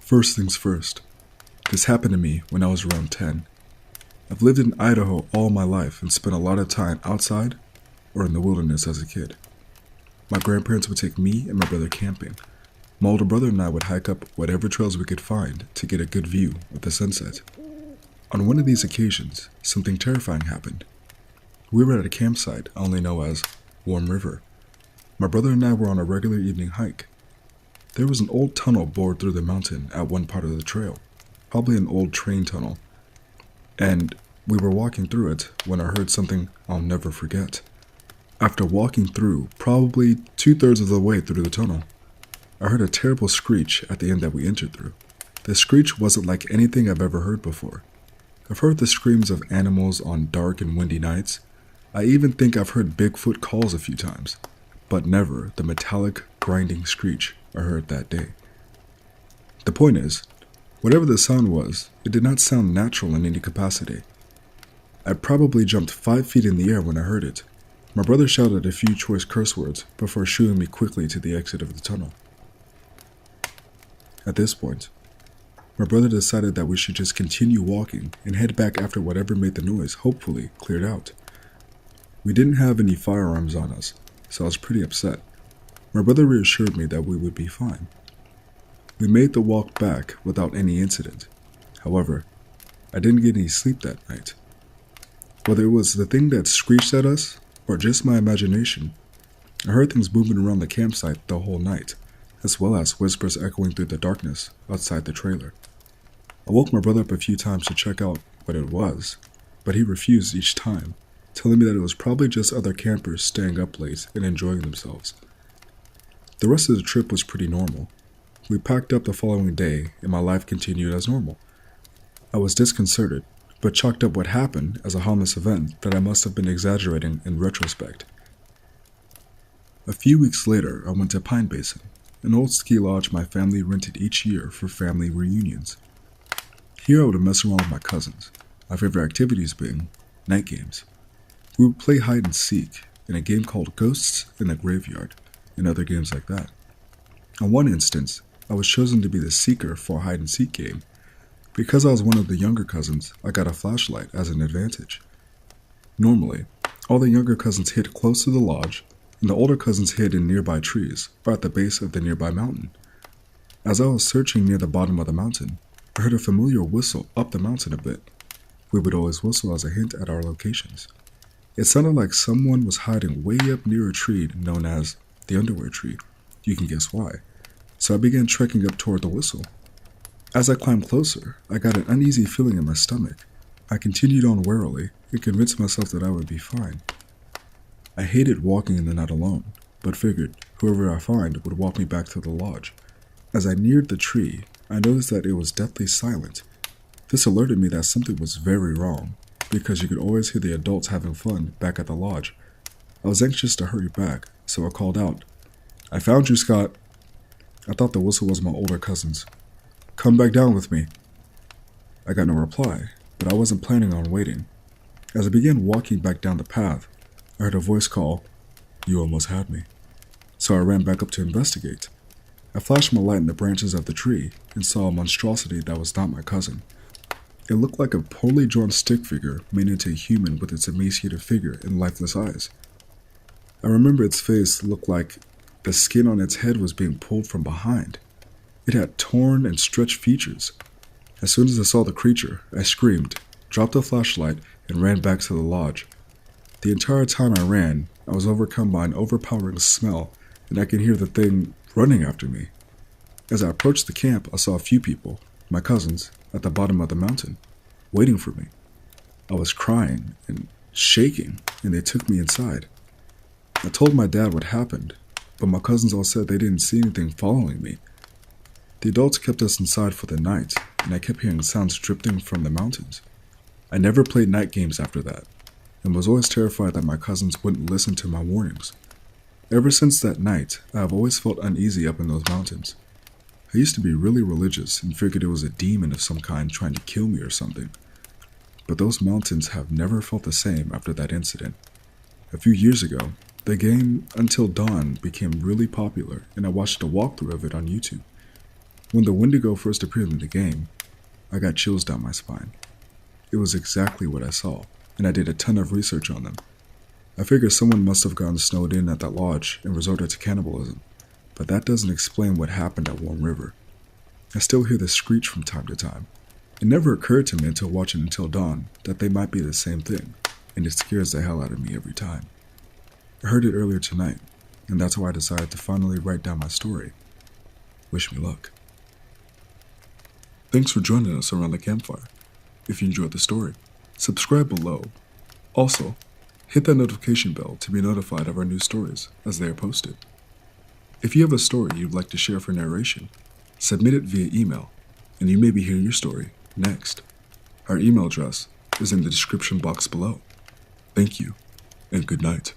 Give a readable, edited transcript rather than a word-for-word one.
First things first, this happened to me when I was around 10. I've lived in Idaho all my life and spent a lot of time outside or in the wilderness as a kid. My grandparents would take me and my brother camping. My older brother and I would hike up whatever trails we could find to get a good view of the sunset. On one of these occasions, something terrifying happened. We were at a campsite I only know as Warm River. My brother and I were on a regular evening hike. There was an old tunnel bored through the mountain at one part of the trail, probably an old train tunnel, and we were walking through it when I heard something I'll never forget. After walking through probably 2/3 of the way through the tunnel, I heard a terrible screech at the end that we entered through. The screech wasn't like anything I've ever heard before. I've heard the screams of animals on dark and windy nights. I even think I've heard Bigfoot calls a few times, but never the metallic, grinding screech I heard that day. The point is, whatever the sound was, it did not sound natural in any capacity. I probably jumped 5 feet in the air when I heard it. My brother shouted a few choice curse words before shooing me quickly to the exit of the tunnel. At this point, my brother decided that we should just continue walking and head back after whatever made the noise hopefully cleared out. We didn't have any firearms on us, so I was pretty upset. My brother reassured me that we would be fine. We made the walk back without any incident. However, I didn't get any sleep that night. Whether it was the thing that screeched at us or just my imagination, I heard things moving around the campsite the whole night, as well as whispers echoing through the darkness outside the trailer. I woke my brother up a few times to check out what it was, but he refused each time, telling me that it was probably just other campers staying up late and enjoying themselves. The rest of the trip was pretty normal. We packed up the following day and my life continued as normal. I was disconcerted, but chalked up what happened as a harmless event that I must have been exaggerating in retrospect. A few weeks later, I went to Pine Basin, an old ski lodge my family rented each year for family reunions. Here I would mess around with my cousins, my favorite activities being night games. We would play hide and seek in a game called Ghosts in the Graveyard, and other games like that. On one instance, I was chosen to be the seeker for a hide and seek game. Because I was one of the younger cousins, I got a flashlight as an advantage. Normally, all the younger cousins hid close to the lodge, and the older cousins hid in nearby trees or at the base of the nearby mountain. As I was searching near the bottom of the mountain, I heard a familiar whistle up the mountain a bit. We would always whistle as a hint at our locations. It sounded like someone was hiding way up near a tree known as the underwear tree. You can guess why. So I began trekking up toward the whistle. As I climbed closer, I got an uneasy feeling in my stomach. I continued on warily and convinced myself that I would be fine. I hated walking in the night alone, but figured whoever I find would walk me back to the lodge. As I neared the tree, I noticed that it was deathly silent. This alerted me that something was very wrong, because you could always hear the adults having fun back at the lodge. I was anxious to hurry back, so I called out, "I found you, Scott." I thought the whistle was my older cousins. "Come back down with me." I got no reply, but I wasn't planning on waiting. As I began walking back down the path, I heard a voice call, "You almost had me." So I ran back up to investigate. I flashed my light in the branches of the tree and saw a monstrosity that was not my cousin. It looked like a poorly drawn stick figure made into a human with its emaciated figure and lifeless eyes. I remember its face looked like the skin on its head was being pulled from behind. It had torn and stretched features. As soon as I saw the creature, I screamed, dropped the flashlight, and ran back to the lodge. The entire time I ran, I was overcome by an overpowering smell, and I could hear the thing running after me. As I approached the camp, I saw a few people, my cousins, at the bottom of the mountain, waiting for me. I was crying and shaking, and they took me inside. I told my dad what happened, but my cousins all said they didn't see anything following me. The adults kept us inside for the night, and I kept hearing sounds drifting from the mountains. I never played night games after that, and was always terrified that my cousins wouldn't listen to my warnings. Ever since that night, I have always felt uneasy up in those mountains. I used to be really religious and figured it was a demon of some kind trying to kill me or something. But those mountains have never felt the same after that incident. A few years ago, the game Until Dawn became really popular, and I watched a walkthrough of it on YouTube. When the Wendigo first appeared in the game, I got chills down my spine. It was exactly what I saw, and I did a ton of research on them. I figured someone must have gotten snowed in at that lodge and resorted to cannibalism, but that doesn't explain what happened at Warm River. I still hear the screech from time to time. It never occurred to me until watching Until Dawn that they might be the same thing, and it scares the hell out of me every time. I heard it earlier tonight, and that's why I decided to finally write down my story. Wish me luck. Thanks for joining us around the campfire. If you enjoyed the story, subscribe below. Also, hit that notification bell to be notified of our new stories as they are posted. If you have a story you'd like to share for narration, submit it via email, and you may be hearing your story next. Our email address is in the description box below. Thank you, and good night.